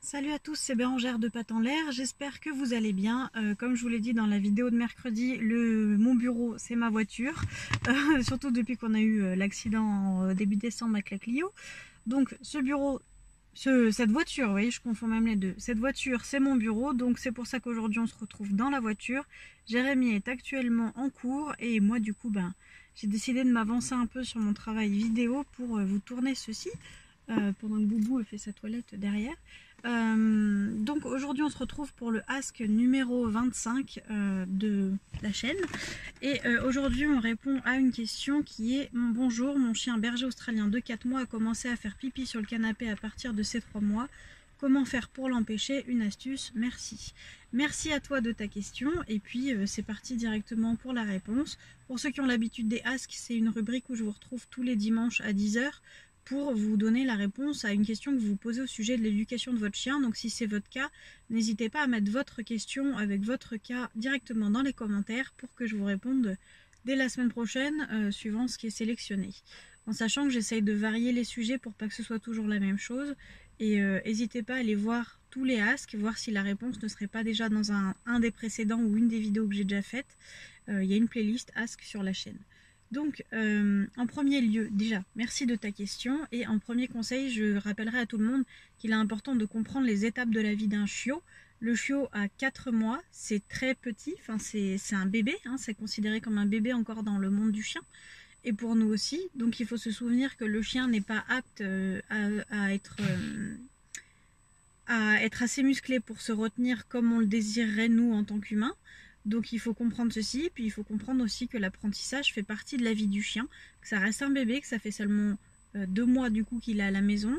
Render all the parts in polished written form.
Salut à tous, c'est Bérangère de Pattes en l'air, j'espère que vous allez bien. Comme je vous l'ai dit dans la vidéo de mercredi, mon bureau c'est ma voiture, surtout depuis qu'on a eu l'accident en début décembre avec la Clio. Donc ce bureau, cette voiture, vous voyez, je confonds même les deux. Cette voiture c'est mon bureau, donc c'est pour ça qu'aujourd'hui on se retrouve dans la voiture. Jérémy est actuellement en cours et moi du coup j'ai décidé de m'avancer un peu sur mon travail vidéo pour vous tourner ceci. Pendant que Boubou fait sa toilette derrière. Donc aujourd'hui on se retrouve pour le Ask numéro 25 de la chaîne et aujourd'hui on répond à une question qui est: bonjour, mon chien berger australien de 4 mois a commencé à faire pipi sur le canapé à partir de ses 3 mois. Comment faire pour l'empêcher? Une astuce, merci. Merci à toi de ta question et puis c'est parti directement pour la réponse. Pour ceux qui ont l'habitude des Ask, c'est une rubrique où je vous retrouve tous les dimanches à 10 h pour vous donner la réponse à une question que vous vous posez au sujet de l'éducation de votre chien. Donc si c'est votre cas, n'hésitez pas à mettre votre question avec votre cas directement dans les commentaires pour que je vous réponde dès la semaine prochaine, suivant ce qui est sélectionné. En sachant que j'essaye de varier les sujets pour pas que ce soit toujours la même chose. Et n'hésitez pas à aller voir tous les asks, voir si la réponse ne serait pas déjà dans un des précédents ou une des vidéos que j'ai déjà faites. Il y a une playlist ask sur la chaîne. Donc, en premier lieu, déjà, merci de ta question. Et en premier conseil, je rappellerai à tout le monde qu'il est important de comprendre les étapes de la vie d'un chiot. Le chiot a 4 mois, c'est très petit, enfin c'est un bébé, hein, c'est considéré comme un bébé encore dans le monde du chien. Et pour nous aussi, donc il faut se souvenir que le chien n'est pas apte à être assez musclé pour se retenir comme on le désirerait nous en tant qu'humains. Donc il faut comprendre ceci, puis il faut comprendre aussi que l'apprentissage fait partie de la vie du chien, que ça reste un bébé, que ça fait seulement 2 mois du coup qu'il est à la maison,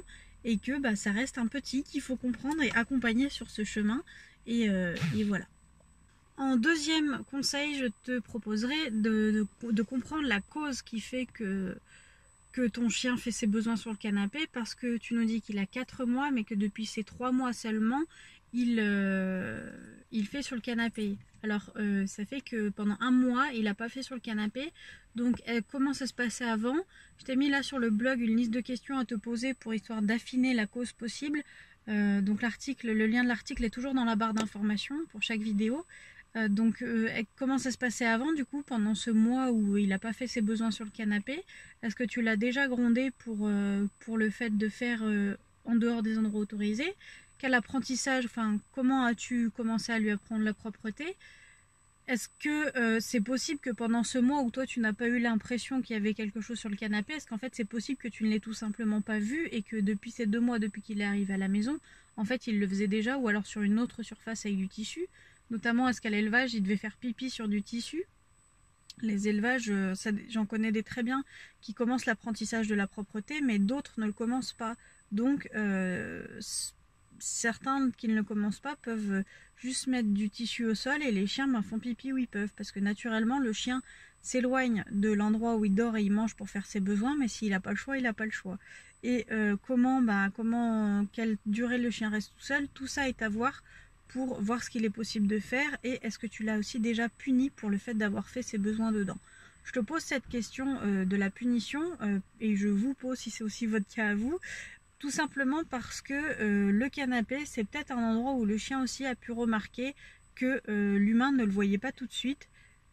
et que ça reste un petit qu'il faut comprendre et accompagner sur ce chemin, et voilà. En deuxième conseil, je te proposerai de comprendre la cause qui fait que ton chien fait ses besoins sur le canapé, parce que tu nous dis qu'il a 4 mois, mais que depuis ses 3 mois seulement, il fait sur le canapé. Alors, ça fait que pendant 1 mois, il n'a pas fait sur le canapé. Donc, comment ça se passait avant? Je t'ai mis là sur le blog une liste de questions à te poser pour histoire d'affiner la cause possible. Donc, le lien de l'article est toujours dans la barre d'information pour chaque vidéo. Comment ça se passait avant, du coup, pendant ce mois où il n'a pas fait ses besoins sur le canapé? Est-ce que tu l'as déjà grondé pour le fait de faire en dehors des endroits autorisés? Quel apprentissage, enfin, comment as-tu commencé à lui apprendre la propreté? Est-ce que c'est possible que pendant ce mois où toi tu n'as pas eu l'impression qu'il y avait quelque chose sur le canapé, est-ce qu'en fait c'est possible que tu ne l'aies tout simplement pas vu et que depuis ces 2 mois, depuis qu'il est arrivé à la maison, en fait il le faisait déjà, ou alors sur une autre surface avec du tissu? Notamment, est-ce qu'à l'élevage il devait faire pipi sur du tissu? Les élevages, j'en connais des très bien qui commencent l'apprentissage de la propreté, mais d'autres ne le commencent pas. Donc certains qui ne le commencent pas peuvent juste mettre du tissu au sol et les chiens font pipi où ils peuvent, parce que naturellement le chien s'éloigne de l'endroit où il dort et il mange pour faire ses besoins, mais s'il n'a pas le choix, il n'a pas le choix. Et quelle durée le chien reste tout seul, tout ça est à voir pour voir ce qu'il est possible de faire. Et est-ce que tu l'as aussi déjà puni pour le fait d'avoir fait ses besoins dedans? Je te pose cette question de la punition et je vous pose si c'est aussi votre cas à vous. Tout simplement parce que le canapé, c'est peut-être un endroit où le chien aussi a pu remarquer que l'humain ne le voyait pas tout de suite.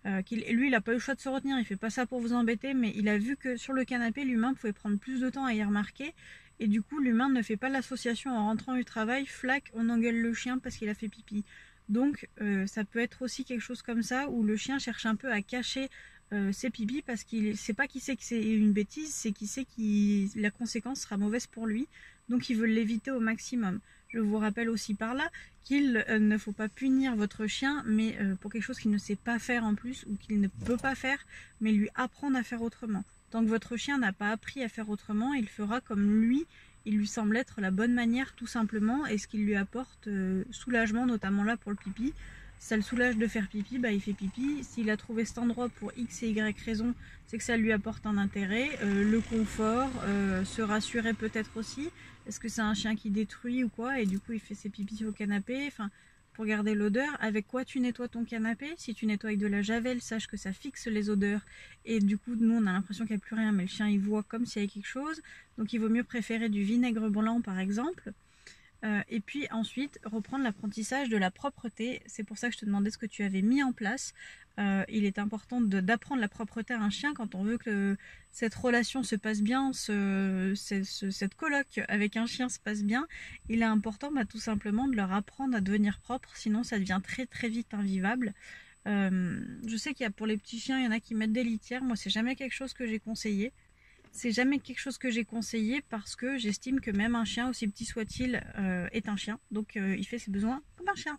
Lui, il n'a pas eu le choix de se retenir, il fait pas ça pour vous embêter, mais il a vu que sur le canapé, l'humain pouvait prendre plus de temps à y remarquer. Et du coup, l'humain ne fait pas l'association en rentrant du travail, flac, on engueule le chien parce qu'il a fait pipi. Donc, ça peut être aussi quelque chose comme ça, où le chien cherche un peu à cacher ses pipis parce qu'il sait pas qu'il sait que c'est une bêtise, c'est qu'il sait que la conséquence sera mauvaise pour lui, donc il veut l'éviter au maximum. Je vous rappelle aussi par là qu'il ne faut pas punir votre chien, mais pour quelque chose qu'il ne sait pas faire en plus, ou qu'il ne peut pas faire, mais lui apprendre à faire autrement. Tant que votre chien n'a pas appris à faire autrement, il fera comme il lui semble être la bonne manière tout simplement, et ce qui lui apporte soulagement, notamment là pour le pipi. Ça le soulage de faire pipi, il fait pipi. S'il a trouvé cet endroit pour X et Y raison, c'est que ça lui apporte un intérêt. Le confort, se rassurer peut-être aussi. Est-ce que c'est un chien qui détruit ou quoi? Et du coup, il fait ses pipis au canapé. Enfin, pour garder l'odeur. Avec quoi tu nettoies ton canapé? Si tu nettoies avec de la javel, sache que ça fixe les odeurs. Et du coup, nous, on a l'impression qu'il n'y a plus rien, mais le chien, il voit comme s'il y avait quelque chose. Donc, il vaut mieux préférer du vinaigre blanc, par exemple. Et puis ensuite reprendre l'apprentissage de la propreté. C'est pour ça que je te demandais ce que tu avais mis en place. Il est important d'apprendre la propreté à un chien quand on veut que cette relation se passe bien, cette coloc avec un chien se passe bien. Il est important tout simplement de leur apprendre à devenir propre, sinon ça devient très très vite invivable. Je sais qu'il y a pour les petits chiens, il y en a qui mettent des litières. Moi, c'est jamais quelque chose que j'ai conseillé. C'est jamais quelque chose que j'ai conseillé parce que j'estime que même un chien, aussi petit soit-il, est un chien. Donc il fait ses besoins comme un chien.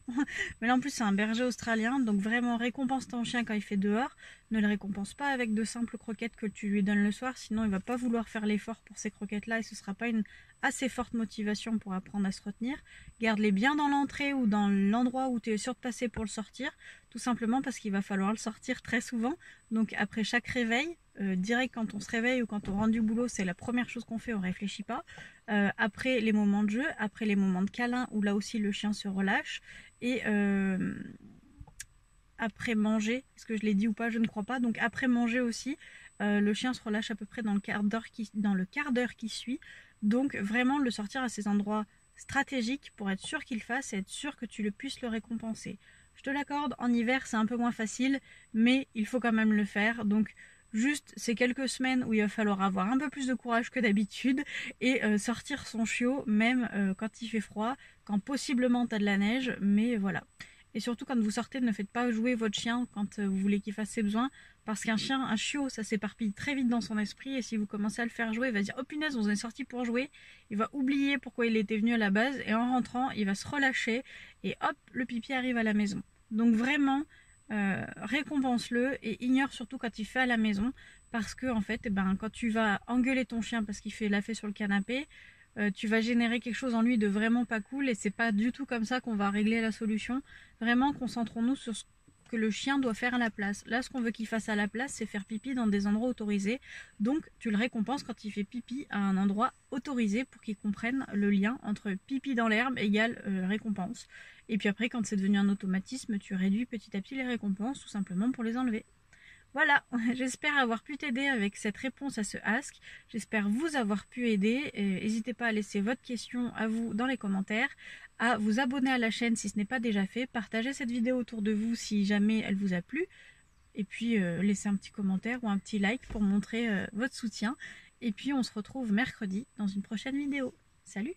Mais là en plus c'est un berger australien, donc vraiment récompense ton chien quand il fait dehors. Ne le récompense pas avec de simples croquettes que tu lui donnes le soir, sinon il va pas vouloir faire l'effort pour ces croquettes-là et ce sera pas une assez forte motivation pour apprendre à se retenir. Garde-les bien dans l'entrée ou dans l'endroit où tu es sûr de passer pour le sortir, tout simplement parce qu'il va falloir le sortir très souvent. Donc après chaque réveil, direct quand on se réveille ou quand on rentre du boulot, c'est la première chose qu'on fait, on réfléchit pas. Après les moments de jeu, après les moments de câlin où là aussi le chien se relâche et après manger, est-ce que je l'ai dit ou pas, je ne crois pas. Donc après manger aussi, le chien se relâche à peu près dans le quart d'heure qui suit. Donc vraiment le sortir à ces endroits stratégiques pour être sûr qu'il fasse et être sûr que tu le puisses le récompenser. Je te l'accorde, en hiver c'est un peu moins facile, mais il faut quand même le faire. Donc juste ces quelques semaines où il va falloir avoir un peu plus de courage que d'habitude et sortir son chiot même quand il fait froid, quand possiblement tu as de la neige, mais voilà. Et surtout quand vous sortez, ne faites pas jouer votre chien quand vous voulez qu'il fasse ses besoins, parce qu'un chien, un chiot, ça s'éparpille très vite dans son esprit, et si vous commencez à le faire jouer, il va se dire oh punaise, on est sorti pour jouer, il va oublier pourquoi il était venu à la base, et en rentrant, il va se relâcher, et hop, le pipi arrive à la maison. Donc vraiment, récompense-le et ignore surtout quand il fait à la maison, parce que en fait, quand tu vas engueuler ton chien parce qu'il fait la fée sur le canapé, tu vas générer quelque chose en lui de vraiment pas cool et c'est pas du tout comme ça qu'on va régler la solution. Vraiment, concentrons-nous sur ce que le chien doit faire à la place. Là, ce qu'on veut qu'il fasse à la place, c'est faire pipi dans des endroits autorisés. Donc, tu le récompenses quand il fait pipi à un endroit autorisé pour qu'il comprenne le lien entre pipi dans l'herbe égale récompense. Et puis après, quand c'est devenu un automatisme, tu réduis petit à petit les récompenses tout simplement pour les enlever. Voilà, j'espère avoir pu t'aider avec cette réponse à ce ask. J'espère vous avoir pu aider. N'hésitez pas à laisser votre question à vous dans les commentaires, à vous abonner à la chaîne si ce n'est pas déjà fait, partagez cette vidéo autour de vous si jamais elle vous a plu, et puis laissez un petit commentaire ou un petit like pour montrer votre soutien. Et puis on se retrouve mercredi dans une prochaine vidéo. Salut!